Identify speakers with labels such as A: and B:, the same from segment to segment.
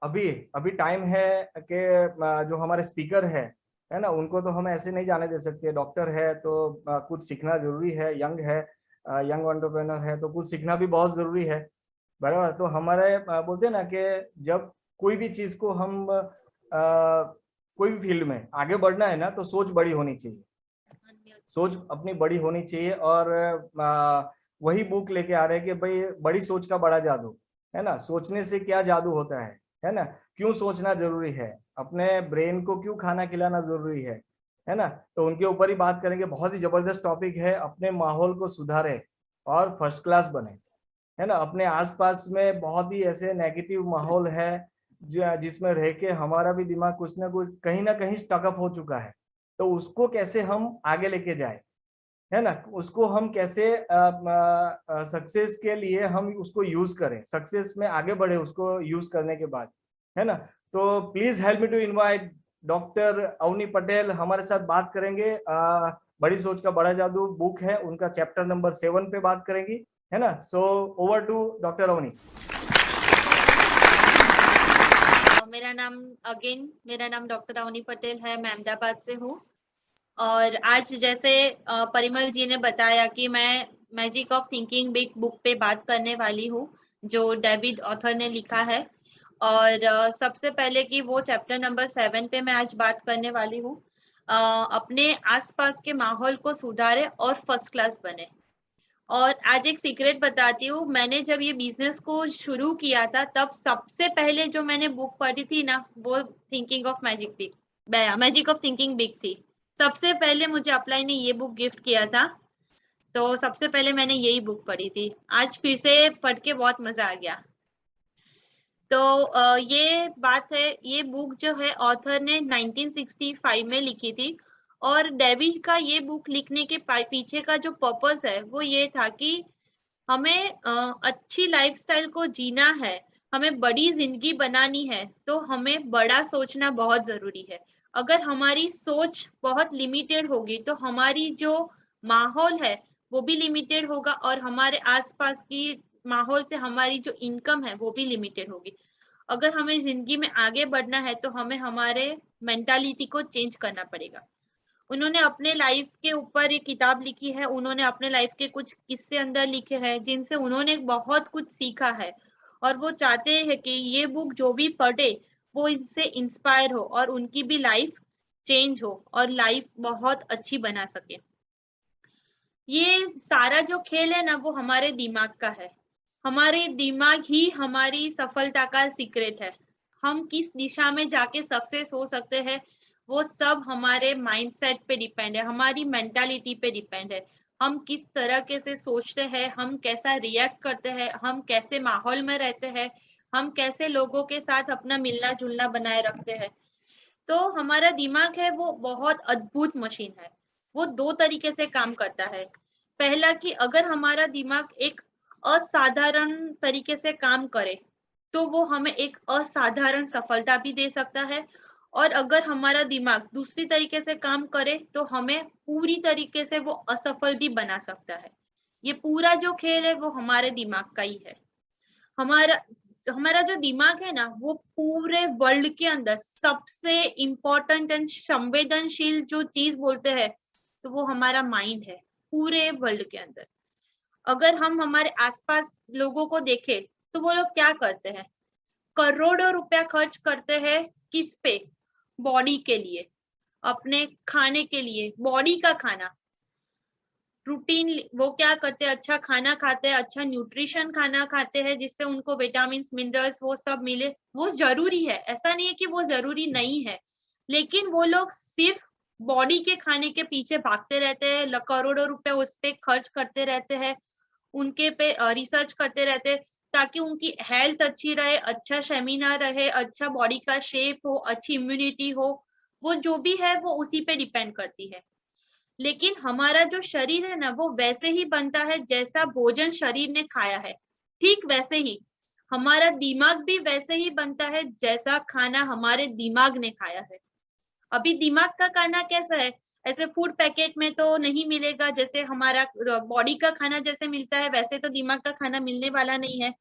A: अभी अभी टाइम है कि जो हमारे स्पीकर है ना, उनको तो हम ऐसे नहीं जाने दे सकते। डॉक्टर है तो कुछ सीखना जरूरी है, यंग है, यंग एंटरप्रेन्योर है तो कुछ सीखना भी बहुत जरूरी है। बराबर। तो हमारे बोलते हैं ना कि जब कोई भी चीज को हम कोई भी फील्ड में आगे बढ़ना है ना, तो सोच बड़ी होनी चाहिए। सोच अपनी बड़ी होनी चाहिए। और वही बुक लेके आ रहे हैं कि भाई बड़ी सोच का बड़ा जादू, है ना। सोचने से क्या जादू होता है ना। क्यों सोचना जरूरी है, अपने ब्रेन को क्यों खाना खिलाना जरूरी है ना। तो उनके ऊपर ही बात करेंगे। बहुत ही जबरदस्त टॉपिक है। अपने माहौल को सुधारे और फर्स्ट क्लास बने, है ना। अपने आसपास में बहुत ही ऐसे नेगेटिव माहौल है जिसमें रह के हमारा भी दिमाग कुछ ना कहीं स्टकअप हो चुका है। तो उसको कैसे हम आगे लेके जाए, है ना। उसको हम कैसे सक्सेस के लिए हम उसको यूज करें, सक्सेस में आगे बढ़े उसको यूज करने के बाद, है ना। तो please help me to invite doctor Avani Patel. हमारे साथ बात करेंगे। बड़ी सोच का बड़ा जादू बुक है उनका, चैप्टर नंबर 7 पे बात करेंगी, है ना। So over to doctor Avani.
B: मेरा नाम डॉक्टर अवनी पटेल है। मैं अहमदाबाद से हूँ। और आज जैसे परिमल जी ने बताया कि मैं magic of thinking big book पे बात करने वाली हूँ, जो डेविड ऑथर ने लिखा है। और सबसे पहले कि वो चैप्टर नंबर 7 पे मैं आज बात करने वाली हूँ। अपने आसपास के माहौल को सुधारे और फर्स्ट क्लास बने। और आज एक सीक्रेट बताती हूँ, मैंने जब ये बिजनेस को शुरू किया था तब सबसे पहले जो मैंने बुक पढ़ी थी ना, वो thinking of magic of thinking big थी। सबसे पहले मुझे अपलाइन ने ये बुक गिफ्ट किया था, तो सबसे पहले मैंने यही बुक पढ़ी थी। आज फिर से पढ़ के बहुत मजा आ गया। तो ये बात है, ये बुक जो है ऑथर ने 1965 में लिखी थी। और डेविड का ये बुक लिखने के पीछे का जो पर्पस है वो ये था कि हमें अच्छी लाइफस्टाइल को जीना है, हमें बड़ी जिंदगी बनानी है, तो हमें बड़ा सोचना बहुत जरूरी है। अगर हमारी सोच बहुत लिमिटेड होगी तो हमारी जो माहौल है वो भी लिमिटेड होगा, और हमारे आसपास की माहौल से हमारी जो इनकम है वो भी लिमिटेड होगी। अगर हमें जिंदगी में आगे बढ़ना है तो हमें हमारे मेंटालिटी को चेंज करना पड़ेगा। उन्होंने अपने लाइफ के ऊपर एक किताब लिखी है, उन्होंने अपने लाइफ के कुछ किस्से अंदर लिखे हैं जिनसे उन्होंने बहुत कुछ सीखा है। और वो चाहते हैं कि ये बुक जो भी पढ़े वो इससे इंस्पायर हो और उनकी भी लाइफ चेंज हो और लाइफ बहुत अच्छी बना सके। ये सारा जो खेल है ना वो हमारे दिमाग का है। हमारे दिमाग ही हमारी सफलता का सीक्रेट है। हम किस दिशा में जाके सक्सेस हो सकते हैं वो सब हमारे माइंडसेट पे डिपेंड है, हमारी मेंटालिटी पे डिपेंड है। हम किस तरह के से सोचते हैं, हम कैसा रिएक्ट करते हैं, हम कैसे माहौल में रहते हैं, हम कैसे लोगों के साथ अपना मिलना जुलना बनाए रखते हैं। तो हमारा दिमाग है वो बहुत अद्भुत मशीन है। वो दो तरीके से काम करता है। पहला कि अगर हमारा दिमाग एक असाधारण तरीके से काम करे तो वो हमें एक असाधारण सफलता भी दे सकता है। और अगर हमारा दिमाग दूसरी तरीके से काम करे तो हमें पूरी तरीके से वो असफल भी बना सकता है। ये पूरा जो खेल है वो हमारे दिमाग का ही है। हमारा हमारा जो दिमाग है ना वो पूरे वर्ल्ड के अंदर सबसे इम्पोर्टेंट एंड संवेदनशील जो चीज बोलते हैं तो वो हमारा माइंड है, पूरे वर्ल्ड के अंदर। अगर हम हमारे आसपास लोगों को देखें तो वो लोग क्या करते हैं, करोड़ों रुपया खर्च करते हैं किस पे, बॉडी के लिए, अपने खाने के लिए, बॉडी का खाना, रूटीन। वो क्या करते हैं, अच्छा खाना खाते हैं, अच्छा न्यूट्रिशन खाना खाते हैं जिससे उनको विटामिन मिनरल्स वो सब मिले। वो जरूरी है, ऐसा नहीं है कि वो जरूरी नहीं है, लेकिन वो लोग सिर्फ बॉडी के खाने के पीछे भागते रहते हैं, करोड़ों रुपए उस पे खर्च करते रहते हैं, उनके पे रिसर्च करते रहते हैं ताकि उनकी हेल्थ अच्छी रहे, अच्छा स्टेमिना रहे, अच्छा बॉडी का शेप हो, अच्छी इम्यूनिटी हो। वो जो भी है वो उसी पे डिपेंड करती है। लेकिन हमारा जो शरीर है ना वो वैसे ही बनता है जैसा भोजन शरीर ने खाया है, ठीक वैसे ही हमारा दिमाग भी वैसे ही बनता है जैसा खाना हमारे दिमाग ने खाया है। अभी दिमाग का खाना कैसा है, ऐसे फूड पैकेट में तो नहीं मिलेगा, जैसे हमारा बॉडी का खाना जैसे मिलता है वैसे तो दिमाग का खाना मिलने वाला नहीं है।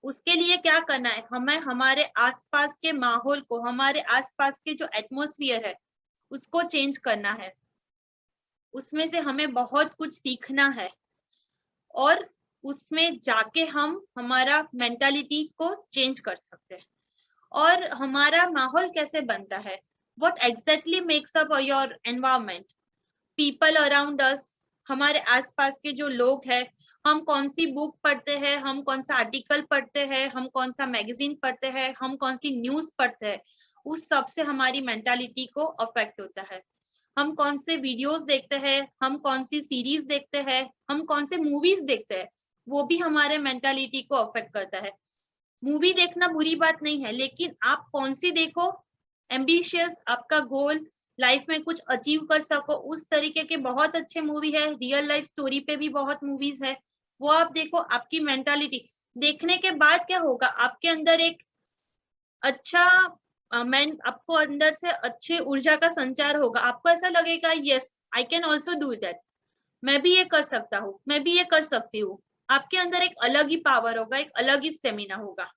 B: उसके लिए क्या करना है, हमें हमारे आसपास के माहौल को, हमारे आसपास के जो एटमॉस्फेयर है उसको चेंज करना है। उसमें से हमें बहुत कुछ सीखना है और उसमें जाके हम हमारा मेंटालिटी को चेंज कर सकते हैं। और हमारा माहौल कैसे बनता है, what exactly makes up your environment, people around us, हमारे आसपास के जो लोग हैं, हम कौन सी बुक पढ़ते हैं, हम कौन सा आर्टिकल पढ़ते हैं, हम कौन सा मैगजीन पढ़ते हैं, हम कौन सी न्यूज पढ़ते हैं, उस सब से हमारी मेंटालिटी को अफेक्ट होता है। हम कौन से वीडियोस देखते हैं, हम कौन सी सीरीज देखते हैं, हम कौन से मूवीज देखते हैं, वो भी हमारे मेंटालिटी को अफेक्ट करता है। मूवी देखना बुरी बात नहीं है, लेकिन आप कौन सी देखो, एम्बिशियस, आपका गोल लाइफ में कुछ अचीव कर सको, उस तरीके के बहुत अच्छे मूवी है, रियल लाइफ स्टोरी पे भी बहुत मूवीज है, वो आप देखो। आपकी मेंटालिटी देखने के बाद क्या होगा, आपके अंदर एक अच्छा आपको अंदर से अच्छे ऊर्जा का संचार होगा, आपको ऐसा लगेगा yes I can also do that, मैं भी ये कर सकता हूँ, मैं भी ये कर सकती हूँ। आपके अंदर एक अलग ही पावर होगा, एक अलग ही स्टेमिना होगा।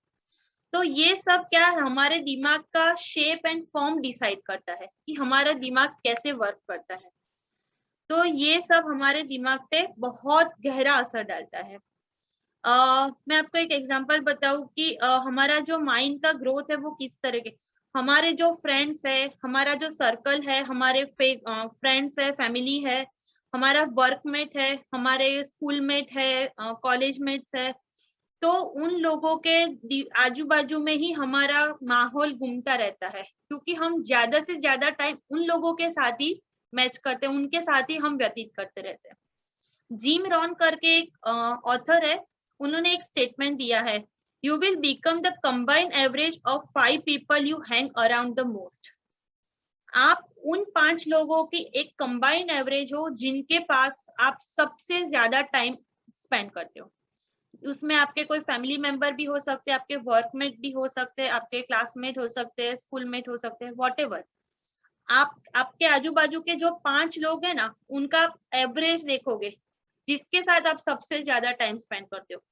B: तो ये सब क्या है, हमारे दिमाग का शेप एंड फॉर्म डिसाइड करता है कि हमारा दिमाग कैसे वर्क करता है। तो ये सब हमारे दिमाग पे बहुत गहरा असर डालता है। मैं आपको एक एग्जांपल बताऊं कि हमारा जो माइंड का ग्रोथ है वो किस तरह के, हमारे जो फ्रेंड्स है, हमारा जो सर्कल है, हमारे फ्रेंड्स है, फैमिली है, हमारा वर्कमेट है, हमारे स्कूल मेट है, कॉलेज मेट्स है, तो उन लोगों के आजू बाजू में ही हमारा माहौल घूमता रहता है, क्योंकि हम ज्यादा से ज्यादा टाइम उन लोगों के साथ ही मैच करते हैं, उनके साथ ही हम व्यतीत करते रहते हैं। जिम रॉन करके एक ऑथर है, उन्होंने एक स्टेटमेंट दिया है, you will become the combined average of 5 people you hang around the most. आप उन 5 लोगों की एक कंबाइंड एवरेज हो जिनके पास आप सबसे ज्यादा टाइम स्पेंड करते हो। उसमें आपके कोई फैमिली मेंबर भी हो सकते हैं, आपके वर्कमेट भी हो सकते हैं, आपके क्लासमेट हो सकते हैं, स्कूलमेट हो सकते हैं, व्हाटएवर। आप आपके आजू बाजू के जो 5 लोग हैं ना, उनका एवरेज देखोगे, जिसके साथ आप सबसे ज्यादा टाइम स्पेंड करते हो,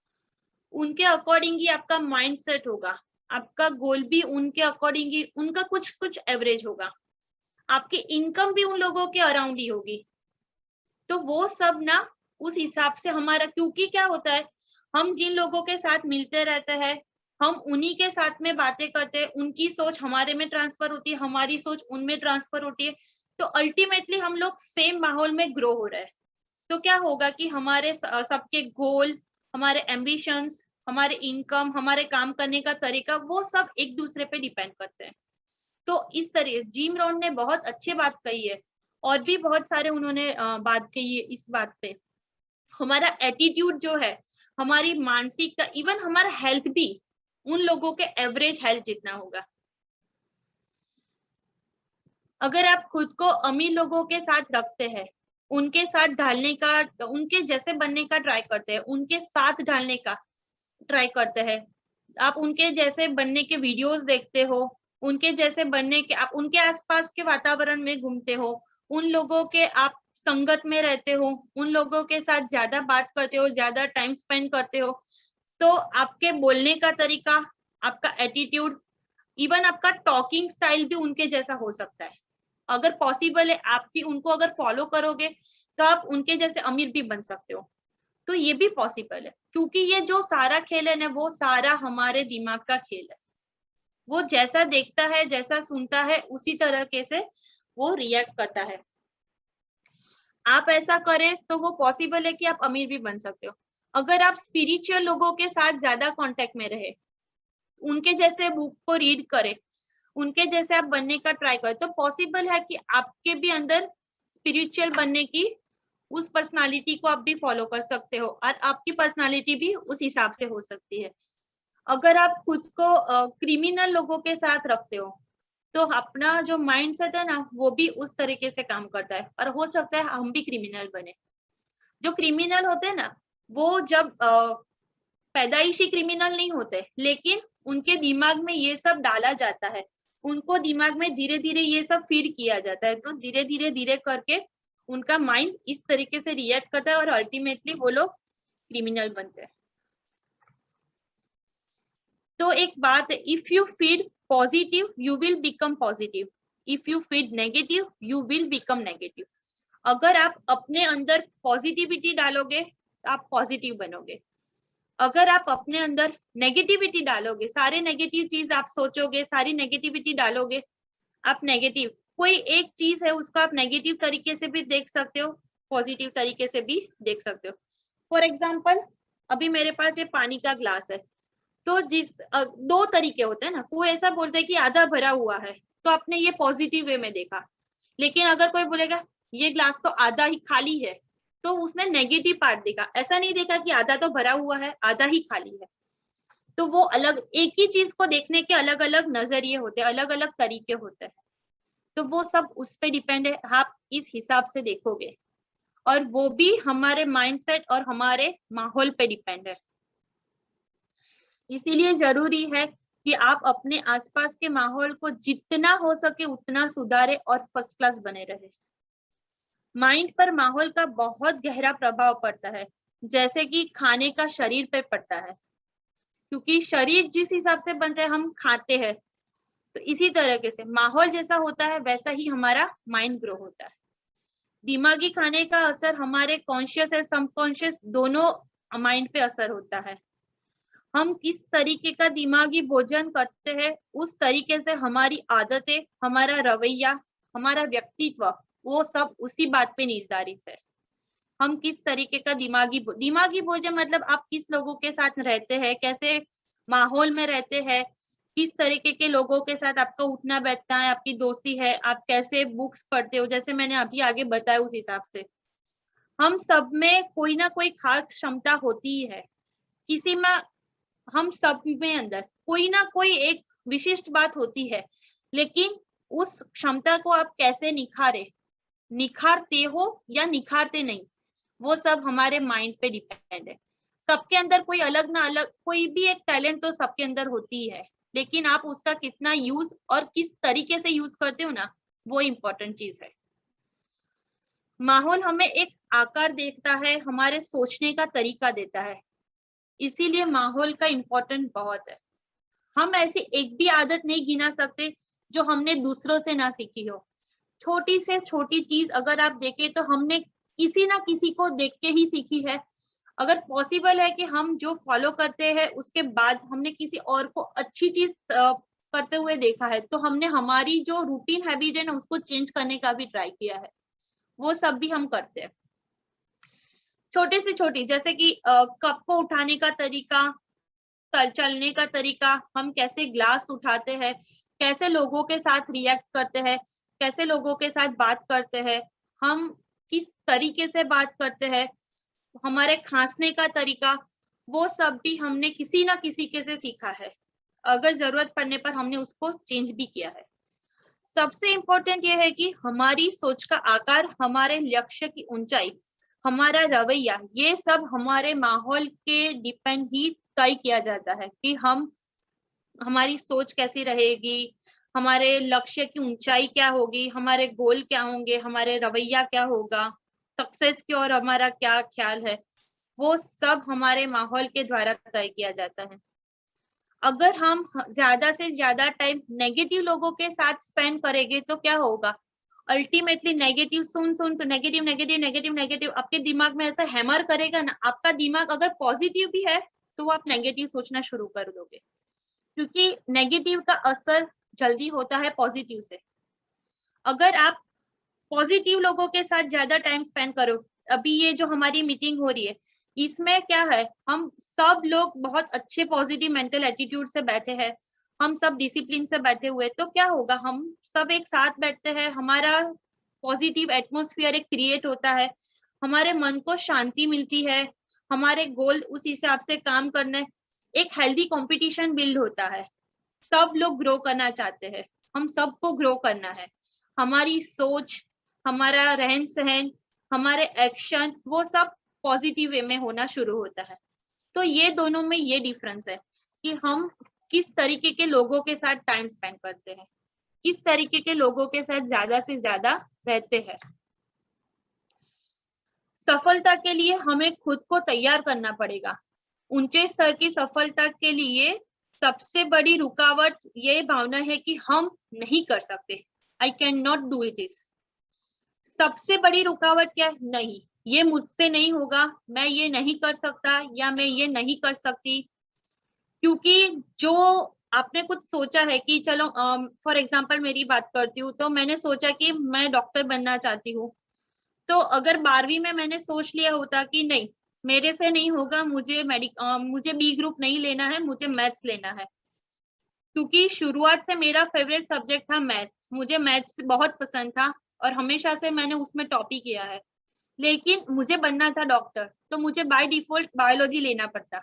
B: उनके अकॉर्डिंग ही आपका माइंड सेट होगा, आपका गोल भी उनके अकॉर्डिंग ही, उनका कुछ कुछ एवरेज होगा, आपकी इनकम भी उन लोगों के अराउंड ही होगी। तो वो सब ना उस हिसाब से हमारा, क्योंकि क्या होता है, हम जिन लोगों के साथ मिलते रहते हैं, हम उन्हीं के साथ में बातें करते हैं, उनकी सोच हमारे में ट्रांसफर होती है, हमारी सोच उनमें ट्रांसफर होती है, तो अल्टीमेटली हम लोग सेम माहौल में ग्रो हो रहे हैं। तो क्या होगा कि हमारे सबके गोल, हमारे एम्बिशंस, हमारे इनकम, हमारे काम करने का तरीका, वो सब एक दूसरे पे डिपेंड करते हैं। तो इस तरह जिम रॉन ने बहुत अच्छी बात कही है, और भी बहुत सारे उन्होंने बात कही है इस बात पे। हमारा एटीट्यूड जो है, हमारी मानसिकता, इवन हमारा हेल्थ भी उन लोगों के एवरेज हेल्थ जितना होगा। अगर आप खुद को अमीर लोगों के साथ रखते हैं, उनके साथ ढालने का, उनके जैसे बनने का ट्राई करते हैं, उनके साथ ढालने का ट्राई करते हैं, आप उनके जैसे बनने के वीडियोस देखते हो, उनके जैसे बनने के, आप उनके आसपास के वातावरण में घूमते हो, उन लोगों के आप संगत में रहते हो, उन लोगों के साथ ज्यादा बात करते हो, ज्यादा टाइम स्पेंड करते हो, तो आपके बोलने का तरीका, आपका एटीट्यूड, इवन आपका टॉकिंग स्टाइल भी उनके जैसा हो सकता है। अगर पॉसिबल है, आप भी उनको अगर फॉलो करोगे तो आप उनके जैसे अमीर भी बन सकते हो। तो ये भी पॉसिबल है, क्योंकि ये जो सारा खेल है ना, वो सारा हमारे दिमाग का खेल है। वो जैसा देखता है, जैसा सुनता है, उसी तरीके से वो रिएक्ट करता है। आप ऐसा करें तो वो पॉसिबल है कि आप अमीर भी बन सकते हो। अगर आप स्पिरिचुअल लोगों के साथ ज्यादा कांटेक्ट में रहे, उनके जैसे बुक को रीड करें, उनके जैसे आप बनने का ट्राई करें, तो पॉसिबल है कि आपके भी अंदर स्पिरिचुअल बनने की उस पर्सनालिटी को आप भी फॉलो कर सकते हो, और आपकी पर्सनालिटी भी उस हिसाब से हो सकती है। अगर आप खुद को क्रिमिनल लोगों के साथ रखते हो, तो अपना जो माइंड सेट है ना, वो भी उस तरीके से काम करता है, और हो सकता है हम भी क्रिमिनल बने। जो क्रिमिनल होते हैं ना, वो जब पैदाइशी क्रिमिनल नहीं होते, लेकिन उनके दिमाग में ये सब डाला जाता है, उनको दिमाग में धीरे धीरे ये सब फीड किया जाता है, तो धीरे धीरे धीरे करके उनका माइंड इस तरीके से रिएक्ट करता है, और अल्टीमेटली वो लोग क्रिमिनल बनते हैं। तो एक बात है, if you feed positive you will become positive, if you feed negative you will become negative. अगर आप अपने अंदर पॉजिटिविटी डालोगे तो आप पॉजिटिव बनोगे, अगर आप अपने अंदर नेगेटिविटी डालोगे, सारे नेगेटिव चीज आप सोचोगे, सारी नेगेटिविटी डालोगे, आप नेगेटिव, कोई एक चीज है उसको आप नेगेटिव तरीके से भी देख सकते हो, पॉजिटिव तरीके से भी देख सकते हो। फॉर एग्जाम्पल, अभी मेरे पास ये पानी का ग्लास है, तो दो तरीके होते हैं ना, कोई ऐसा बोलता है कि आधा भरा हुआ है, तो आपने ये पॉजिटिव वे में देखा, लेकिन अगर कोई बोलेगा ये ग्लास तो आधा ही खाली है, तो उसने नेगेटिव पार्ट देखा, ऐसा नहीं देखा कि आधा तो भरा हुआ है आधा ही खाली है। तो वो अलग, एक ही चीज को देखने के अलग अलग नजरिए होते हैं, अलग अलग तरीके होते हैं, तो वो सब उस पे डिपेंड है, आप इस हिसाब से देखोगे, और वो भी हमारे माइंडसेट और हमारे माहौल पे डिपेंड है। इसीलिए जरूरी है कि आप अपने आसपास के माहौल को जितना हो सके उतना सुधारे और फर्स्ट क्लास बने रहे। माइंड पर माहौल का बहुत गहरा प्रभाव पड़ता है, जैसे कि खाने का शरीर पे पड़ता है, क्योंकि शरीर जिस हिसाब से बनता है हम खाते हैं, तो इसी तरीके से माहौल जैसा होता है वैसा ही हमारा माइंड ग्रो होता है। दिमागी खाने का असर हमारे कॉन्शियस और सबकॉन्शियस दोनों माइंड पे असर होता है। हम किस तरीके का दिमागी भोजन करते हैं उस तरीके से हमारी आदतें, हमारा रवैया, हमारा व्यक्तित्व, वो सब उसी बात पे निर्धारित है। हम किस तरीके का दिमागी भोजन मतलब आप किस लोगों के साथ रहते हैं, कैसे माहौल में रहते हैं, किस तरीके के लोगों के साथ आपका उठना बैठना है, आपकी दोस्ती है, आप कैसे बुक्स पढ़ते हो, जैसे मैंने अभी आगे बताया उस हिसाब से। हम सब में कोई ना कोई खास क्षमता होती है, किसी में, हम सब में अंदर कोई ना कोई एक विशिष्ट बात होती है, लेकिन उस क्षमता को आप कैसे निखारते हो या निखारते नहीं, वो सब हमारे माइंड पे डिपेंड है। सबके अंदर कोई अलग ना अलग, कोई भी एक टैलेंट तो सबके अंदर होती है, लेकिन आप उसका कितना यूज और किस तरीके से यूज करते हो ना, वो इम्पोर्टेंट चीज है। माहौल हमें एक आकार देता है, हमारे सोचने का तरीका देता है, इसीलिए माहौल का इम्पोर्टेंट बहुत है। हम ऐसी एक भी आदत नहीं गिना सकते जो हमने दूसरों से ना सीखी हो। छोटी से छोटी चीज अगर आप देखें तो हमने किसी ना किसी को देख के ही सीखी है। अगर पॉसिबल है कि हम जो फॉलो करते हैं उसके बाद हमने किसी और को अच्छी चीज करते हुए देखा है, तो हमने हमारी जो रूटीन हैबिट है ना उसको चेंज करने का भी ट्राई किया है, वो सब भी हम करते हैं। छोटी से छोटी, जैसे कि कप को उठाने का तरीका, चलने का तरीका, हम कैसे ग्लास उठाते हैं, कैसे लोगों के साथ रिएक्ट करते हैं, कैसे लोगों के साथ बात करते हैं, हम किस तरीके से बात करते हैं, हमारे खांसने का तरीका, वो सब भी हमने किसी ना किसी के से सीखा है। अगर जरूरत पड़ने पर हमने उसको चेंज भी किया है। सबसे इम्पोर्टेंट ये है कि हमारी सोच का आकार, हमारे लक्ष्य की ऊंचाई, हमारा रवैया, ये सब हमारे माहौल के डिपेंड ही तय किया जाता है कि हम, हमारी सोच कैसी रहेगी, हमारे लक्ष्य की ऊंचाई क्या होगी, हमारे गोल क्या होंगे, हमारे रवैया क्या होगा, सक्सेस की और हमारा क्या ख्याल है, वो सब हमारे माहौल के द्वारा तय किया जाता है। अगर हम ज्यादा से ज्यादा टाइम नेगेटिव लोगों के साथ स्पेंड करेंगे तो क्या होगा, अल्टीमेटली नेगेटिव सुन तो नेगेटिव नेगेटिव नेगेटिव नेगेटिव आपके दिमाग में ऐसा हैमर करेगा ना। आपका दिमाग अगर पॉजिटिव भी है तो आप नेगेटिव सोचना शुरू कर दोगे, क्योंकि नेगेटिव का असर जल्दी होता है पॉजिटिव से। अगर आप पॉजिटिव लोगों के साथ ज्यादा टाइम स्पेंड करो, अभी ये जो हमारी मीटिंग हो रही है इसमें क्या है, हम सब लोग बहुत अच्छे पॉजिटिव मेंटल एटीट्यूड से बैठे हैं, हम सब डिसिप्लिन से बैठे हुए, तो क्या होगा, हम सब एक साथ बैठते हैं, हमारा पॉजिटिव एटमॉस्फेयर एक क्रिएट होता है, हमारे मन को शांति मिलती है, हमारे गोल उस हिसाब से काम करने, एक हेल्दी कंपटीशन बिल्ड होता है। सब लोग ग्रो करना चाहते हैं, हम सबको ग्रो करना है, हमारी सोच, हमारा रहन सहन, हमारे एक्शन, वो सब पॉजिटिव वे में होना शुरू होता है। तो ये दोनों में ये डिफरेंस है कि हम किस तरीके के लोगों के साथ टाइम स्पेंड करते हैं, किस तरीके के लोगों के साथ ज्यादा से ज्यादा रहते हैं। सफलता के लिए हमें खुद को तैयार करना पड़ेगा। ऊंचे स्तर की सफलता के लिए सबसे बड़ी रुकावट ये भावना है कि हम नहीं कर सकते, I can not do this. सबसे बड़ी रुकावट क्या है? नहीं, ये मुझसे नहीं होगा, मैं ये नहीं कर सकता या मैं ये नहीं कर सकती। क्योंकि जो आपने कुछ सोचा है कि चलो फॉर एग्जांपल मेरी बात करती हूँ, तो मैंने सोचा कि मैं डॉक्टर बनना चाहती हूँ। तो अगर 12वीं में मैंने सोच लिया होता कि नहीं, मेरे से नहीं होगा, मुझे बी ग्रुप नहीं लेना है, मुझे मैथ्स लेना है। क्योंकि शुरुआत से मेरा फेवरेट सब्जेक्ट था मैथ्स, मुझे मैथ्स बहुत पसंद था और हमेशा से मैंने उसमें टॉप ही किया है। लेकिन मुझे बनना था डॉक्टर, तो मुझे बाय डिफॉल्ट बायोलॉजी लेना पड़ता।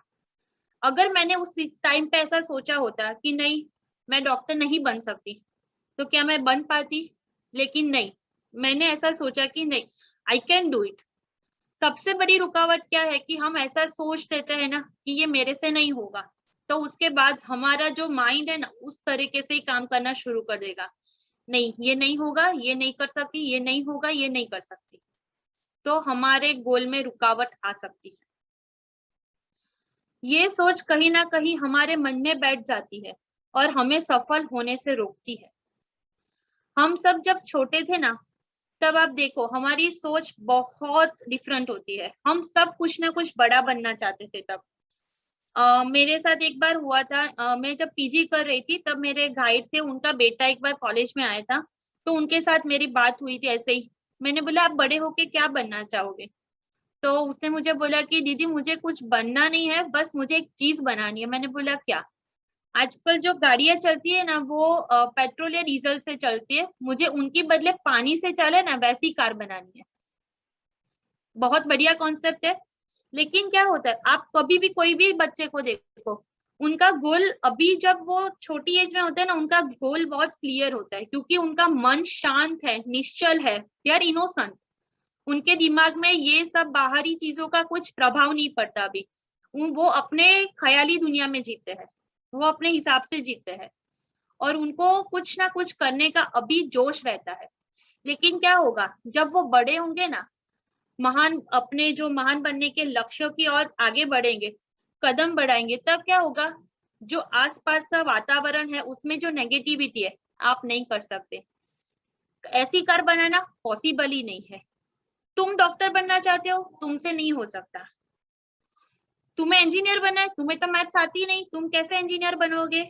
B: अगर मैंने उस टाइम पे ऐसा सोचा होता कि नहीं, मैं डॉक्टर नहीं बन सकती, तो क्या मैं बन पाती? लेकिन नहीं, मैंने ऐसा सोचा कि नहीं, आई कैन डू इट। सबसे बड़ी रुकावट क्या है कि हम ऐसा सोच लेते हैं ना कि ये मेरे से नहीं होगा, तो उसके बाद हमारा जो माइंड है ना उस तरीके से ही काम करना शुरू कर देगा। नहीं, ये नहीं होगा, ये नहीं कर सकती, ये नहीं होगा, ये नहीं कर सकती। तो हमारे गोल में रुकावट आ सकती है। ये सोच कहीं ना कहीं हमारे मन में बैठ जाती है और हमें सफल होने से रोकती है। हम सब जब छोटे थे ना, तब आप देखो हमारी सोच बहुत डिफरेंट होती है। हम सब कुछ ना कुछ बड़ा बनना चाहते थे तब। मेरे साथ एक बार हुआ था, मैं जब पीजी कर रही थी तब मेरे गाइड थे, उनका बेटा एक बार कॉलेज में आया था, तो उनके साथ मेरी बात हुई थी ऐसे ही। मैंने बोला आप बड़े होके क्या बनना चाहोगे? तो उसने मुझे बोला कि दीदी मुझे कुछ बनना नहीं है, बस मुझे एक चीज बनानी है। मैंने बोला क्या? आजकल जो गाड़ियां चलती है ना वो पेट्रोल या डीजल से चलती है, मुझे उनकी बदले पानी से चले ना वैसी कार बनानी है। बहुत बढ़िया कॉन्सेप्ट है। लेकिन क्या होता है, आप कभी भी कोई भी बच्चे को देखो, उनका गोल अभी जब वो छोटी एज में होता है ना, उनका गोल बहुत क्लियर होता है क्योंकि उनका मन शांत है, निश्चल है, दे आर इनोसेंट। उनके दिमाग में ये सब बाहरी चीजों का कुछ प्रभाव नहीं पड़ता अभी। वो अपने ख्याली दुनिया में जीते हैं, वो अपने हिसाब से जीते हैं और उनको कुछ ना कुछ करने का अभी जोश रहता है। लेकिन क्या होगा जब वो बड़े होंगे ना, अपने जो महान बनने के लक्ष्यों की ओर आगे बढ़ेंगे, कदम बढ़ाएंगे, तब क्या होगा, जो आसपास का वातावरण है उसमें जो नेगेटिविटी है, आप नहीं कर सकते। ऐसी कार बनाना पॉसिबल ही नहीं है। तुम डॉक्टर बनना चाहते हो, तुमसे नहीं हो सकता। तुम्हें इंजीनियर बनना है, तुम्हें तो मैथ्स आती नहीं, तुम कैसे इंजीनियर बनोगे?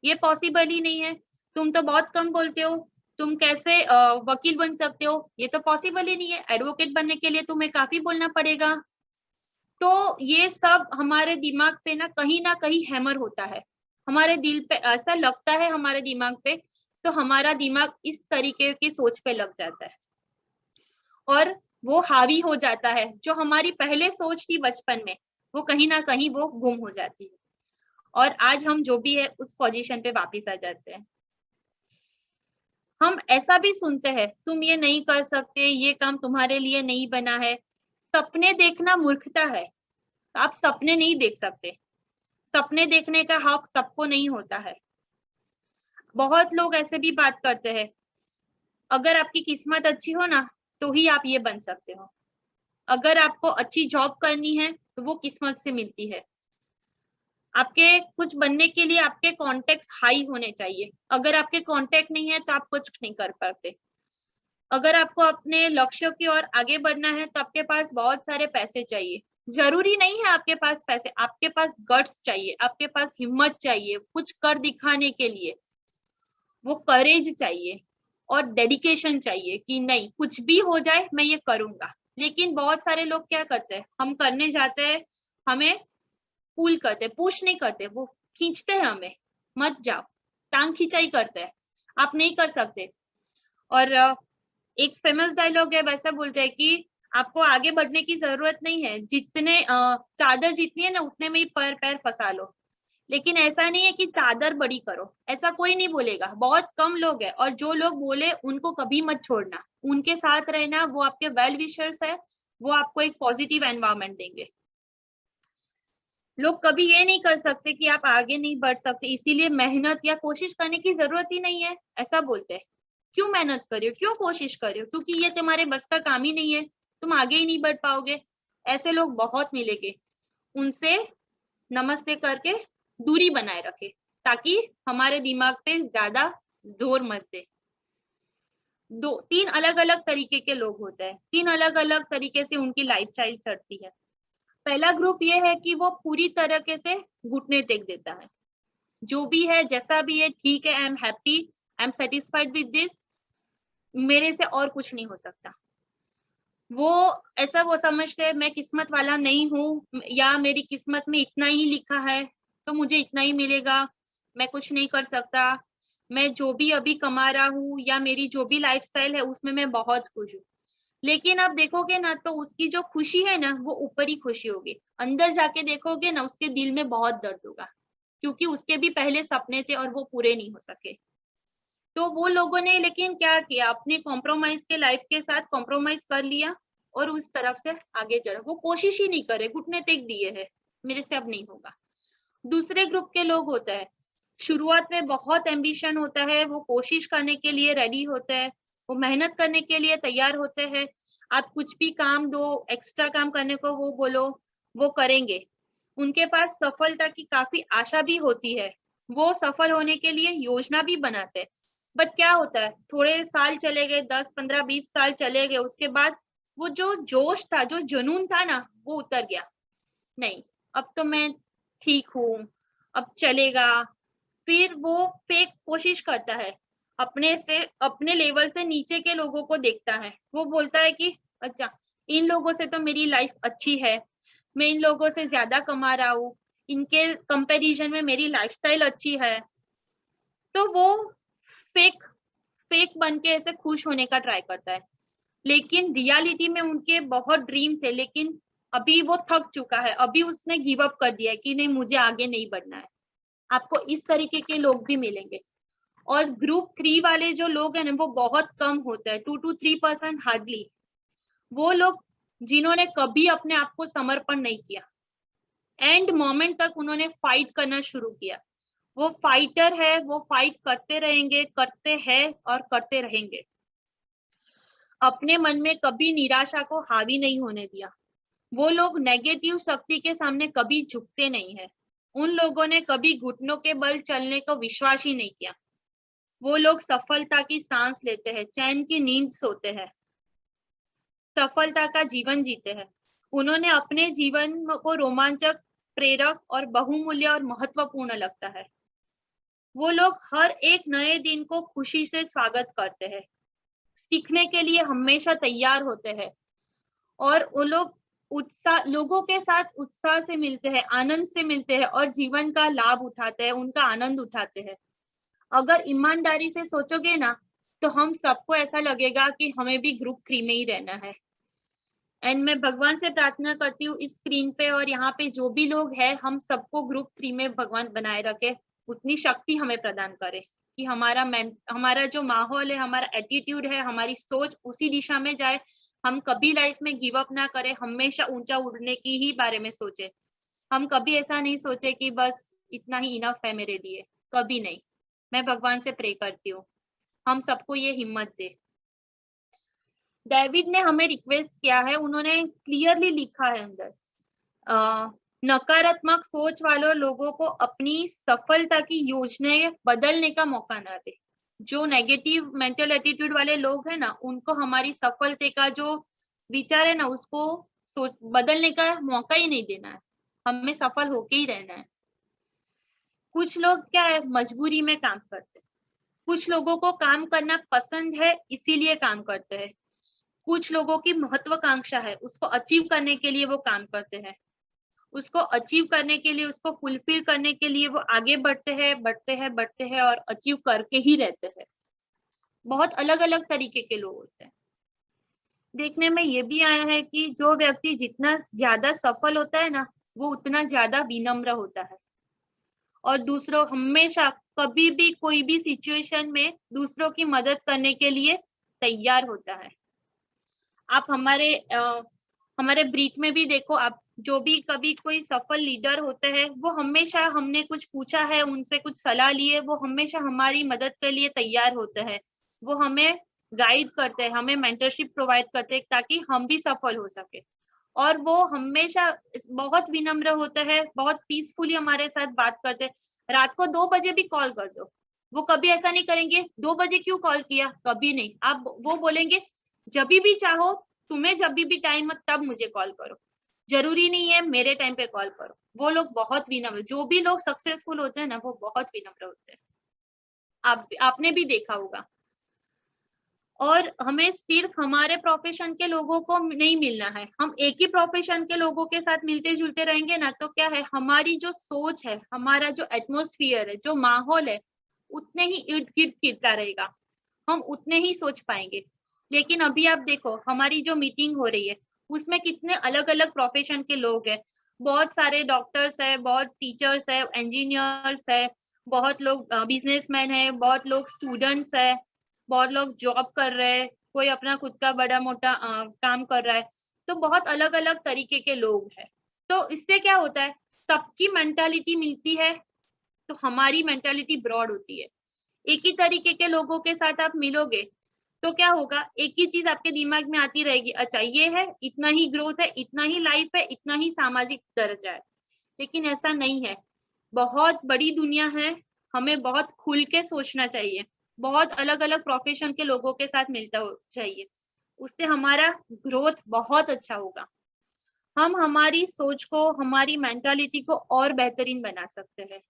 B: ये पॉसिबल ही नहीं है। तुम तो बहुत कम बोलते हो, तुम कैसे वकील बन सकते हो? ये तो पॉसिबल ही नहीं है। एडवोकेट बनने के लिए तुम्हें काफी बोलना पड़ेगा। तो ये सब हमारे दिमाग पे ना कहीं हैमर होता है, हमारे दिल पे ऐसा लगता है, हमारे दिमाग पे, तो हमारा दिमाग इस तरीके की सोच पे लग जाता है और वो हावी हो जाता है। जो हमारी पहले सोच थी बचपन में, वो कहीं ना कहीं वो गुम हो जाती है और आज हम जो भी है उस पोजीशन पे वापस आ जाते हैं। हम ऐसा भी सुनते हैं, तुम ये नहीं कर सकते, ये काम तुम्हारे लिए नहीं बना है। सपने देखना मूर्खता है। आप सपने नहीं देख सकते। सपने देखने का हक सबको नहीं होता है। बहुत लोग ऐसे भी बात करते हैं, अगर आपकी किस्मत अच्छी हो ना तो ही आप ये बन सकते हो। अगर आपको अच्छी जॉब करनी है तो वो किस्मत से मिलती है। आपके कुछ बनने के लिए आपके कॉन्टेक्ट हाई होने चाहिए। अगर आपके कॉन्टेक्ट नहीं है तो आप कुछ नहीं कर पाते। अगर आपको अपने लक्ष्य की ओर आगे बढ़ना है तो आपके पास बहुत सारे पैसे चाहिए। जरूरी नहीं है आपके पास पैसे, आपके पास गट्स चाहिए, आपके पास हिम्मत चाहिए कुछ कर दिखाने के लिए। वो करेज चाहिए और डेडिकेशन चाहिए कि नहीं, कुछ भी हो जाए मैं ये करूंगा। लेकिन बहुत सारे लोग क्या करते हैं, हम करने जाते हैं, हमें पुल करते, पुश नहीं करते, वो खींचते हैं हमें, मत जाओ, टांग खिंचाई करते हैं, आप नहीं कर सकते। और एक फेमस डायलॉग है, वैसा बोलते हैं कि आपको आगे बढ़ने की जरूरत नहीं है, जितने चादर जितनी है ना उतने में ही पैर फंसा लो। लेकिन ऐसा नहीं है कि चादर बड़ी करो, ऐसा कोई नहीं बोलेगा, बहुत कम लोग हैं। और जो लोग बोले उनको कभी मत छोड़ना, उनके साथ रहना, वो आपके वेल विशर्स है, वो आपको एक पॉजिटिव एनवायरनमेंट देंगे। लोग कभी ये नहीं कर सकते कि आप आगे नहीं बढ़ सकते, इसीलिए मेहनत या कोशिश करने की जरूरत ही नहीं है, ऐसा बोलते हैं। क्यों मेहनत कर रहे हो, क्यों कोशिश कर रहे हो? क्योंकि ये तुम्हारे बस का काम ही नहीं है, तुम आगे ही नहीं बढ़ पाओगे। ऐसे लोग बहुत मिलेंगे, उनसे नमस्ते करके दूरी बनाए रखे, ताकि हमारे दिमाग पे ज्यादा जोर मत दे। 3 अलग अलग तरीके के लोग होते हैं, 3 अलग अलग तरीके से उनकी लाइफ स्टाइल चलती है। पहला ग्रुप ये है कि वो पूरी तरीके से घुटने टेक देता है, जो भी है जैसा भी है ठीक है, I am happy, I am satisfied with this, मेरे से और कुछ नहीं हो सकता। वो समझते हैं मैं किस्मत वाला नहीं हूँ, या मेरी किस्मत में इतना ही लिखा है तो मुझे इतना ही मिलेगा, मैं कुछ नहीं कर सकता, मैं जो भी अभी कमा रहा हूँ या मेरी जो भी लाइफस्टाइल है उसमें मैं बहुत खुश हूँ। लेकिन आप देखोगे ना तो उसकी जो खुशी है ना वो ऊपरी खुशी होगी, अंदर जाके देखोगे ना उसके दिल में बहुत दर्द होगा, क्योंकि उसके भी पहले सपने थे और वो पूरे नहीं हो सके। तो वो लोगों ने लेकिन क्या किया, अपने कॉम्प्रोमाइज के लाइफ के साथ कॉम्प्रोमाइज कर लिया और उस तरफ से आगे चला। वो कोशिश ही नहीं करे, घुटने टेक दिए है, मेरे से अब नहीं होगा। दूसरे ग्रुप के लोग होते हैं, शुरुआत में बहुत एम्बिशन होता है, वो कोशिश करने के लिए रेडी होते हैं, वो मेहनत करने के लिए तैयार होते हैं। आप कुछ भी काम दो, एक्स्ट्रा काम करने को वो बोलो, वो करेंगे। उनके पास सफलता की काफी आशा भी होती है, वो सफल होने के लिए योजना भी बनाते हैं। बट क्या होता है, थोड़े साल चले गए, 10, 15, 20 साल चले गए, उसके बाद वो जो जोश था, जो जुनून था ना, वो उतर गया। नहीं, अब तो मैं ठीक हूँ, अब चलेगा। फिर वो फेक कोशिश करता है, अपने लेवल से नीचे के लोगों को देखता है, वो बोलता है कि अच्छा, इन लोगों से तो मेरी लाइफ अच्छी है, मैं इन लोगों से ज्यादा कमा रहा हूँ, इनके कंपैरिजन में मेरी लाइफस्टाइल अच्छी है। तो वो फेक फेक बन के ऐसे खुश होने का ट्राई करता है, लेकिन रियलिटी में उनके बहुत ड्रीम थे, लेकिन अभी वो थक चुका है, अभी उसने गिव अप कर दिया है कि नहीं, मुझे आगे नहीं बढ़ना है। आपको इस तरीके के लोग भी मिलेंगे। और ग्रुप 3 वाले जो लोग हैं ना, वो बहुत कम होते हैं, 2 to 3% हार्डली। वो लोग जिन्होंने कभी अपने आप को समर्पण नहीं किया, एंड मोमेंट तक उन्होंने फाइट करना शुरू किया। वो फाइटर है, वो फाइट करते रहेंगे, करते हैं और करते रहेंगे। अपने मन में कभी निराशा को हावी नहीं होने दिया। वो लोग नेगेटिव शक्ति के सामने कभी झुकते नहीं है। उन लोगों ने कभी घुटनों के बल चलने को विश्वास ही नहीं किया। वो लोग सफलता की सांस लेते हैं, चैन की नींद सोते हैं, सफलता का जीवन जीते हैं। उन्होंने अपने जीवन को रोमांचक, प्रेरक और बहुमूल्य और महत्वपूर्ण लगता है। वो लोग हर एक नए दिन को खुशी से स्वागत करते हैं, सीखने के लिए हमेशा तैयार होते हैं, और वो लोगों के साथ उत्साह से मिलते हैं, आनंद से मिलते हैं और जीवन का लाभ उठाते हैं, उनका आनंद उठाते हैं। अगर ईमानदारी से सोचोगे ना तो हम सबको ऐसा लगेगा कि हमें भी ग्रुप 3 में ही रहना है। एंड मैं भगवान से प्रार्थना करती हूँ इस स्क्रीन पे और यहाँ पे जो भी लोग हैं, हम सबको ग्रुप 3 में भगवान बनाए रखे, उतनी शक्ति हमें प्रदान करे कि हमारा जो माहौल है, हमारा एटीट्यूड है, हमारी सोच उसी दिशा में जाए। हम कभी लाइफ में गिव अप ना करें, हमेशा ऊंचा उड़ने की ही बारे में सोचे। हम कभी ऐसा नहीं सोचे कि बस इतना ही इनफ है मेरे लिए, कभी नहीं। मैं भगवान से प्रे करती हूँ हम सबको ये हिम्मत दे। डेविड ने हमें रिक्वेस्ट किया है, उन्होंने क्लियरली लिखा है अंदर, नकारात्मक सोच वालों लोगों को अपनी सफलता की योजनाएं बदलने का मौका ना दे। जो नेगेटिव मेंटल एटीट्यूड वाले लोग हैं ना, उनको हमारी सफलता का जो विचार है ना, उसको बदलने का मौका ही नहीं देना है, हमें सफल होके ही रहना है। कुछ लोग क्या है, मजबूरी में काम करते हैं, कुछ लोगों को काम करना पसंद है इसीलिए काम करते हैं, कुछ लोगों की महत्वाकांक्षा है, उसको अचीव करने के लिए वो काम करते हैं, उसको अचीव करने के लिए, उसको फुलफिल करने के लिए वो आगे बढ़ते हैं और अचीव करके ही रहते हैं। बहुत अलग अलग तरीके के लोग होते हैं। देखने में ये भी आया है कि जो व्यक्ति जितना ज्यादा सफल होता है ना, वो उतना ज्यादा विनम्र होता है और दूसरों हमेशा कभी भी कोई भी सिचुएशन में दूसरों की मदद करने के लिए तैयार होता है। आप हमारे ब्रीड में भी देखो, आप जो भी कभी कोई सफल लीडर होते हैं, वो हमेशा, हमने कुछ पूछा है, उनसे कुछ सलाह लिए, वो हमेशा हमारी मदद के लिए तैयार होते हैं। वो हमें गाइड करते हैं, हमें मेंटरशिप प्रोवाइड करते हैं ताकि हम भी सफल हो सके। और वो हमेशा बहुत विनम्र होते हैं, बहुत पीसफुली हमारे साथ बात करते हैं। रात को 2 बजे भी कॉल कर दो, वो कभी ऐसा नहीं करेंगे 2 बजे क्यों कॉल किया, कभी नहीं। आप वो बोलेंगे जब भी चाहो, तुम्हें जब भी टाइम हो तब मुझे कॉल करो, जरूरी नहीं है मेरे टाइम पे कॉल करो। वो लोग बहुत विनम्र, जो भी लोग सक्सेसफुल होते हैं ना वो बहुत विनम्र होते हैं, आपने भी देखा होगा। और हमें सिर्फ हमारे प्रोफेशन के लोगों को नहीं मिलना है, हम एक ही प्रोफेशन के लोगों के साथ मिलते जुलते रहेंगे ना, तो क्या है, हमारी जो सोच है, हमारा जो एटमॉस्फेयर है, जो माहौल है, उतने ही इर्द गिर्द फिरता रहेगा, हम उतने ही सोच पाएंगे। लेकिन अभी आप देखो हमारी जो मीटिंग हो रही है उसमें कितने अलग अलग प्रोफेशन के लोग हैं, बहुत सारे डॉक्टर्स है, बहुत टीचर्स है, इंजीनियर्स है, बहुत लोग बिजनेसमैन है, बहुत लोग स्टूडेंट्स है, बहुत लोग जॉब कर रहे हैं, कोई अपना खुद का बड़ा मोटा काम कर रहा है। तो बहुत अलग अलग तरीके के लोग हैं। तो इससे क्या होता है, सबकी मेंटालिटी मिलती है तो हमारी मेंटालिटी ब्रॉड होती है। एक ही तरीके के लोगों के साथ आप मिलोगे तो क्या होगा, एक ही चीज आपके दिमाग में आती रहेगी, अच्छा ये है, इतना ही ग्रोथ है, इतना ही लाइफ है, इतना ही सामाजिक दर्जा है। लेकिन ऐसा नहीं है, बहुत बड़ी दुनिया है, हमें बहुत खुल के सोचना चाहिए, बहुत अलग अलग प्रोफेशन के लोगों के साथ मिलता चाहिए, उससे हमारा ग्रोथ बहुत अच्छा होगा। हम हमारी सोच को, हमारी मेंटालिटी को और बेहतरीन बना सकते हैं।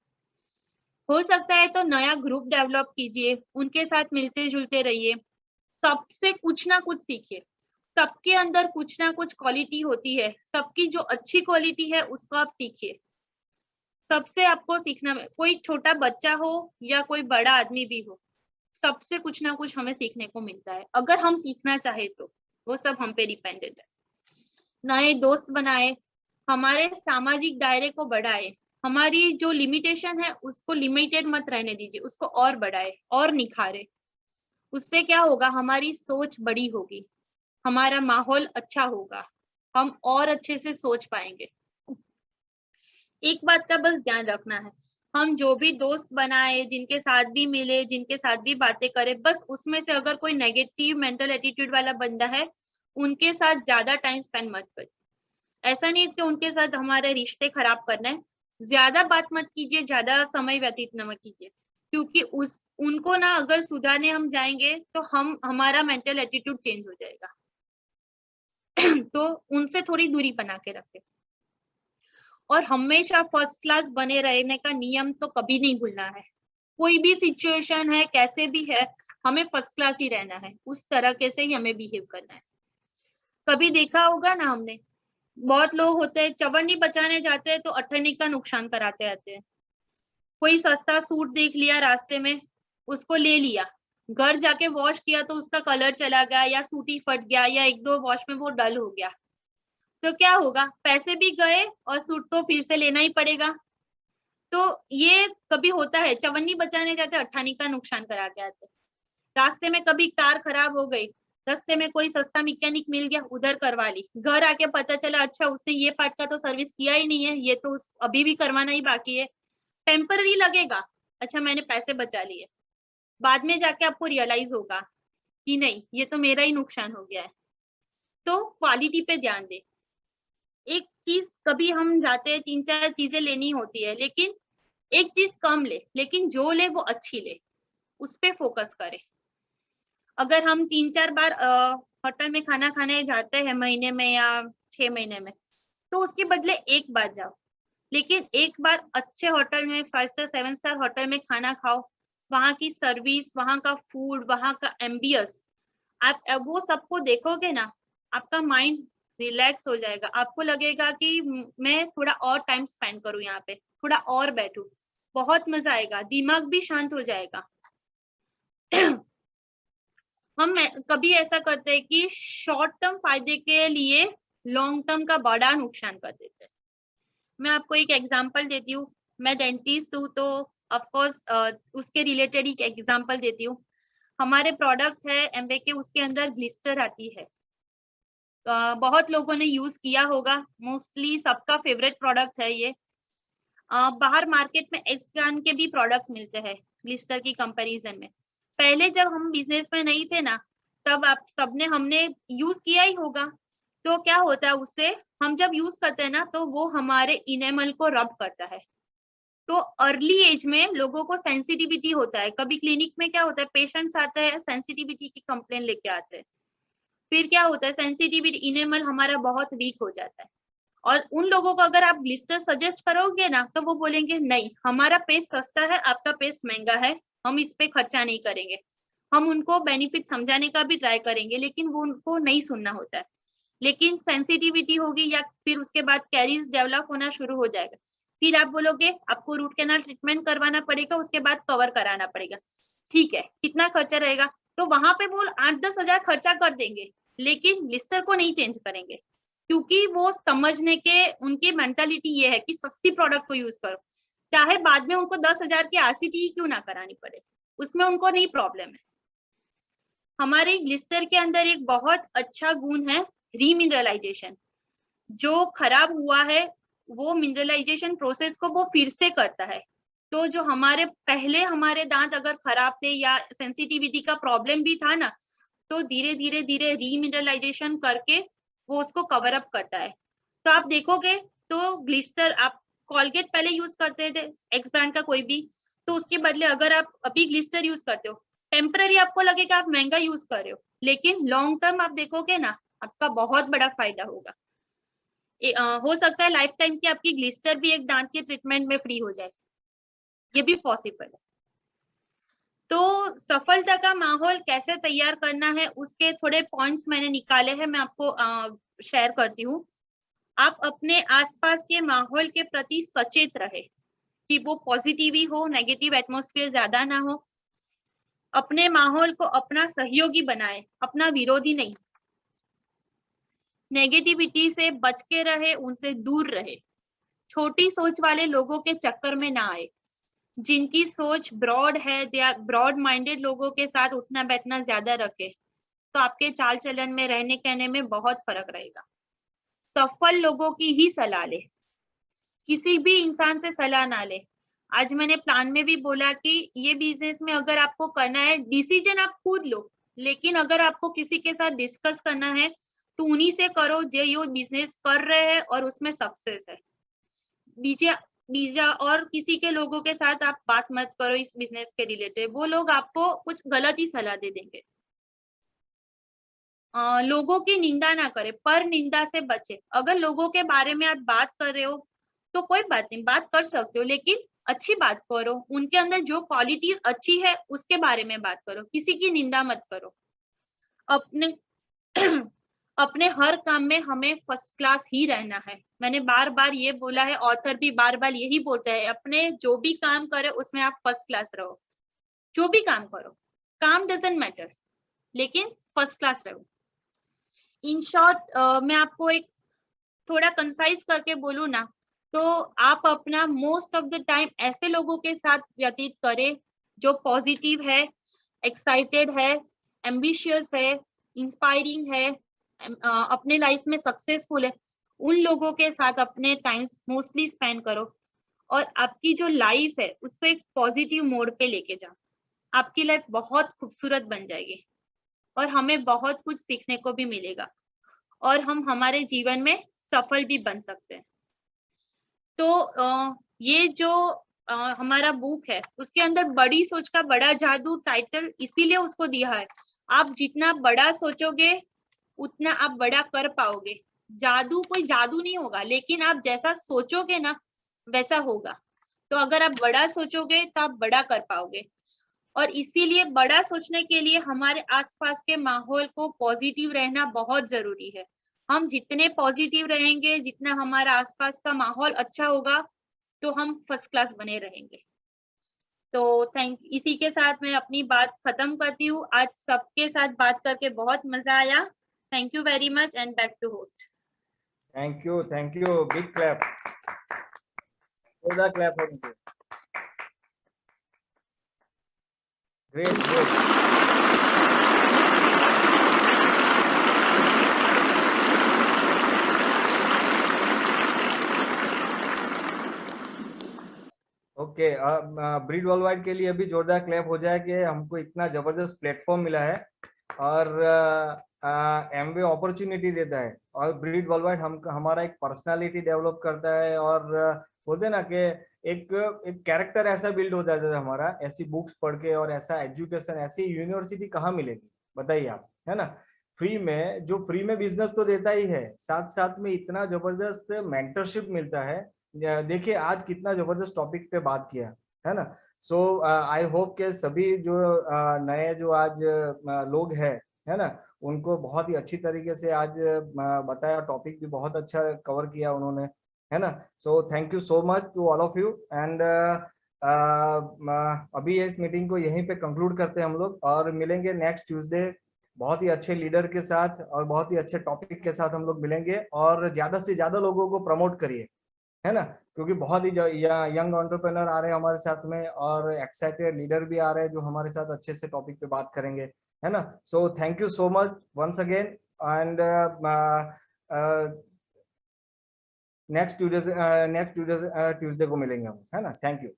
B: हो सकता है तो नया ग्रुप डेवलप कीजिए, उनके साथ मिलते जुलते रहिए, सबसे कुछ ना कुछ सीखिए। सबके अंदर कुछ ना कुछ क्वालिटी होती है, सबकी जो अच्छी क्वालिटी है उसको आप सीखिए। सबसे आपको सीखना, कोई छोटा बच्चा हो या कोई बड़ा आदमी भी हो, सबसे कुछ ना कुछ हमें सीखने को मिलता है, अगर हम सीखना चाहे तो। वो सब हम पे डिपेंडेंट है। नए दोस्त बनाए, हमारे सामाजिक दायरे को बढ़ाए, हमारी जो लिमिटेशन है उसको लिमिटेड मत रहने दीजिए, उसको और बढ़ाए और निखारे। उससे क्या होगा, हमारी सोच बड़ी होगी, हमारा माहौल अच्छा होगा, हम और अच्छे से सोच पाएंगे। एक बात का बस ध्यान रखना है, हम जो भी दोस्त बनाए, जिनके साथ भी मिले, जिनके साथ भी बातें करें, बस उसमें से अगर कोई नेगेटिव मेंटल एटीट्यूड वाला बंदा है, उनके साथ ज्यादा टाइम स्पेंड मत करिए। ऐसा नहीं कि उनके साथ हमारे रिश्ते खराब करना है, ज्यादा बात मत कीजिए, ज्यादा समय व्यतीत न मत कीजिए, क्योंकि उनको ना अगर सुधारने हम जाएंगे तो हमारा मेंटल एटीट्यूड चेंज हो जाएगा। तो उनसे थोड़ी दूरी बना के रखें। और हमेशा फर्स्ट क्लास बने रहने का नियम तो कभी नहीं भूलना है। कोई भी सिचुएशन है, कैसे भी है, हमें फर्स्ट क्लास ही रहना है, उस तरह से ही हमें बिहेव करना है। कभी देखा होगा ना हमने, बहुत लोग होते हैं चवन्नी बचाने जाते हैं तो अठन्नी का नुकसान कराते आते हैं। कोई सस्ता सूट देख लिया रास्ते में, उसको ले लिया, घर जाके वॉश किया तो उसका कलर चला गया, या सूट ही फट गया, या 1-2 वॉश में वो डल हो गया, तो क्या होगा, पैसे भी गए और सूट तो फिर से लेना ही पड़ेगा। तो ये कभी होता है, चवन्नी बचाने जाते अठानी का नुकसान करा के आते। रास्ते में कभी कार खराब हो गई, रास्ते में कोई सस्ता मैकेनिक मिल गया, उधर करवा ली, घर आके पता चला अच्छा उसने ये पार्ट का तो सर्विस किया ही नहीं है, ये तो अभी भी करवाना ही बाकी है। टेम्पररी लगेगा, अच्छा मैंने पैसे बचा लिए, बाद में जाके आपको रियलाइज होगा कि नहीं ये तो मेरा ही नुकसान हो गया है। तो क्वालिटी पे ध्यान दे। एक चीज कभी हम जाते हैं 3-4 चीजें लेनी होती है, लेकिन एक चीज कम ले, लेकिन जो ले वो अच्छी ले, उस पे फोकस करें। अगर हम 3-4 बार होटल में खाना खाने जाते हैं महीने में या 6 महीने में, तो उसके बदले एक बार जाओ, लेकिन एक बार अच्छे होटल में 5 स्टार 7 स्टार होटल में खाना खाओ, वहाँ की सर्विस, वहाँ का फूड, वहाँ का एम्बियंस, आप वो सबको देखोगे ना, आपका माइंड रिलैक्स हो जाएगा, आपको लगेगा कि मैं थोड़ा और टाइम स्पेंड करूँ यहाँ पे, थोड़ा और बैठूं, बहुत मजा आएगा, दिमाग भी शांत हो जाएगा। हम कभी ऐसा करते हैं कि शॉर्ट टर्म फायदे के लिए लॉन्ग टर्म का बड़ा नुकसान कर देते हैं। मैं आपको एक एग्जांपल देती हूँ, मैं डेंटिस्ट हूँ तो ऑफकोर्स उसके रिलेटेड एक एग्जांपल देती हूँ। हमारे प्रोडक्ट है एम्बे के, उसके अंदर ग्लिस्टर आती है, बहुत लोगों ने यूज किया होगा, मोस्टली सबका फेवरेट प्रोडक्ट है ये। बाहर मार्केट में एक्स ब्रांड के भी प्रोडक्ट्स मिलते हैं ग्लिस्टर की कंपैरिजन में। पहले जब हम बिजनेस में नहीं थे ना, तब आप सबने हमने यूज किया ही होगा, तो क्या होता है उससे, हम जब यूज करते हैं ना तो वो हमारे इनेमल को रब करता है। तो अर्ली एज में लोगों को सेंसिटिविटी होता है। कभी क्लिनिक में क्या होता है, पेशेंट्स आते हैं सेंसिटिविटी की कंप्लेन लेके आते हैं, फिर क्या होता है सेंसिटिविटी इनेमल हमारा बहुत वीक हो जाता है। और उन लोगों को अगर आप ग्लिस्टर सजेस्ट करोगे ना तो वो बोलेंगे नहीं, हमारा पेस्ट सस्ता है, आपका पेस्ट महंगा है, हम इस पे खर्चा नहीं करेंगे। हम उनको बेनिफिट समझाने का भी ट्राई करेंगे, लेकिन वो उनको नहीं सुनना होता है। लेकिन सेंसिटिविटी होगी या फिर उसके बाद कैरीज डेवलप होना शुरू हो जाएगा, फिर आप बोलोगे आपको रूट कैनाल ट्रीटमेंट करवाना पड़ेगा, उसके बाद कवर कराना पड़ेगा। ठीक है, कितना खर्चा रहेगा? तो वहां पे वो 8-10 हजार खर्चा कर देंगे, लेकिन ग्लिस्टर को नहीं चेंज करेंगे, क्योंकि वो समझने के उनकी मेंटालिटी ये है कि सस्ती प्रोडक्ट को यूज करो, चाहे बाद में उनको 10,000 की आरसीटी क्यों ना करानी पड़े, उसमें उनको नहीं प्रॉब्लम है। हमारे ग्लिस्टर के अंदर एक बहुत अच्छा गुण है रीमिनरलाइजेशन। जो खराब हुआ है वो मिनरलाइजेशन प्रोसेस को वो फिर से करता है। तो जो हमारे दांत अगर खराब थे या सेंसिटिविटी का प्रॉब्लम भी था ना, तो धीरे धीरे रीमिनरलाइजेशन करके वो उसको कवर अप करता है। तो आप देखोगे तो ग्लिस्टर, आप कॉलगेट पहले यूज करते थे एक्स ब्रांड का कोई भी, तो उसके बदले अगर आप अभी ग्लिस्टर यूज करते हो, टेम्पररी आपको लगेगा आप महंगा यूज कर रहे हो, लेकिन लॉन्ग टर्म आप देखोगे ना आपका बहुत बड़ा फायदा होगा। हो सकता है लाइफ टाइम की आपकी ग्लिस्टर भी एक दांत के ट्रीटमेंट में फ्री हो जाए, ये भी पॉसिबल है। तो सफलता का माहौल कैसे तैयार करना है उसके थोड़े पॉइंट्स मैंने निकाले हैं, मैं आपको शेयर करती हूँ। आप अपने आसपास के माहौल के प्रति सचेत रहे कि वो पॉजिटिव ही हो, नेगेटिव एटमॉस्फेयर ज्यादा ना हो। अपने माहौल को अपना सहयोगी बनाए, अपना विरोधी नहीं। नेगेटिविटी से बच के रहे, उनसे दूर रहे। छोटी सोच वाले लोगों के चक्कर में ना आए। जिनकी सोच ब्रॉड है, ब्रॉड माइंडेड लोगों के साथ उठना बैठना ज्यादा रखे, तो आपके चाल चलन में, रहने कहने में बहुत फर्क रहेगा। सफल लोगों की ही सलाह ले, किसी भी इंसान से सलाह ना ले। आज मैंने प्लान में भी बोला कि ये बिजनेस में अगर आपको करना है, डिसीजन आप खुद लो, लेकिन अगर आपको किसी के साथ डिस्कस करना है तो उन्हीं से करो जो ये बिजनेस कर रहे हैं और उसमें सक्सेस है। बीजा और किसी के लोगों के साथ आप बात मत करो इस बिजनेस के रिलेटेड, वो लोग आपको कुछ गलत ही सलाह दे देंगे। लोगों की निंदा ना करे, पर निंदा से बचे। अगर लोगों के बारे में आप बात कर रहे हो तो कोई बात नहीं, बात कर सकते हो, लेकिन अच्छी बात करो। उनके अंदर जो क्वालिटीज अच्छी है उसके बारे में बात करो, किसी की निंदा मत करो। अपने अपने हर काम में हमें फर्स्ट क्लास ही रहना है। मैंने बार बार ये बोला है, ऑथर भी बार बार यही बोलता है, अपने जो भी काम करे उसमें आप फर्स्ट क्लास रहो। जो भी काम करो, काम डजंट मैटर, लेकिन फर्स्ट क्लास रहो। इन शॉर्ट मैं आपको एक थोड़ा कंसाइज करके बोलूँ ना, तो आप अपना मोस्ट ऑफ द टाइम ऐसे लोगों के साथ व्यतीत करें जो पॉजिटिव है, एक्साइटेड है, एम्बिशियस है, इंस्पायरिंग है, अपने लाइफ में सक्सेसफुल है। उन लोगों के साथ अपने टाइम मोस्टली स्पेंड करो और आपकी जो लाइफ है उसको एक पॉजिटिव मोड पे लेके जाओ। आपकी लाइफ बहुत खूबसूरत बन जाएगी और हमें बहुत कुछ सीखने को भी मिलेगा और हम हमारे जीवन में सफल भी बन सकते हैं। तो ये जो हमारा बुक है उसके अंदर बड़ी सोच का बड़ा जादू टाइटल इसीलिए उसको दिया है। आप जितना बड़ा सोचोगे उतना आप बड़ा कर पाओगे। जादू कोई जादू नहीं होगा, लेकिन आप जैसा सोचोगे ना वैसा होगा। तो अगर आप बड़ा सोचोगे तो आप बड़ा कर पाओगे, और इसीलिए बड़ा सोचने के लिए हमारे आसपास के माहौल को पॉजिटिव रहना बहुत जरूरी है। हम जितने पॉजिटिव रहेंगे, जितना हमारा आसपास का माहौल अच्छा होगा, तो हम फर्स्ट क्लास बने रहेंगे। तो इसी के साथ मैं अपनी बात खत्म करती हूँ। आज सबके साथ बात करके बहुत मजा आया। Thank you very much and back to host.
A: Thank you, big clap, जोरदार क्लैप हो मुझे। ग्रेट। ओके, ब्रीड वर्ल्डवाइड के लिए भी जोरदार क्लैप हो जाए कि हमको इतना जबरदस्त प्लेटफॉर्म मिला है। और एमवे अपॉर्चुनिटी देता है और ब्रीड वर्ल्डवाइड हम हमारा एक पर्सनालिटी डेवलप करता है और बोलते हैं ना कि एक कैरेक्टर ऐसा बिल्ड हो जाता है हमारा, ऐसी बुक्स पढ़ के और ऐसा एजुकेशन, ऐसी यूनिवर्सिटी कहाँ मिलेगी बताइए आप, है ना। फ्री में बिजनेस तो देता ही है, साथ साथ में इतना जबरदस्त मेंटरशिप मिलता है। देखिए आज कितना जबरदस्त टॉपिक पे बात किया, है ना। सो आई होप के सभी जो नए जो आज लोग हैं, है ना, उनको बहुत ही अच्छी तरीके से आज बताया, टॉपिक भी बहुत अच्छा कवर किया उन्होंने, है ना। So thank you so much to all of you and अभी इस मीटिंग को यहीं पे कंक्लूड करते हैं हम लोग और मिलेंगे नेक्स्ट ट्यूसडे बहुत ही अच्छे लीडर के साथ और बहुत ही अच्छे टॉपिक के साथ हम लोग मिलेंगे। और ज्यादा से ज्यादा लोगों को प्रमोट करिए, है ना, क्योंकि बहुत ही यंग एंटरप्रेन्योर आ रहे हैं हमारे साथ में और एक्साइटेड लीडर भी आ रहे हैं जो हमारे साथ अच्छे से टॉपिक पे बात करेंगे, है ना। So thank you so much once again and next Tuesday को मिलेंगे हम, है ना। Thank you.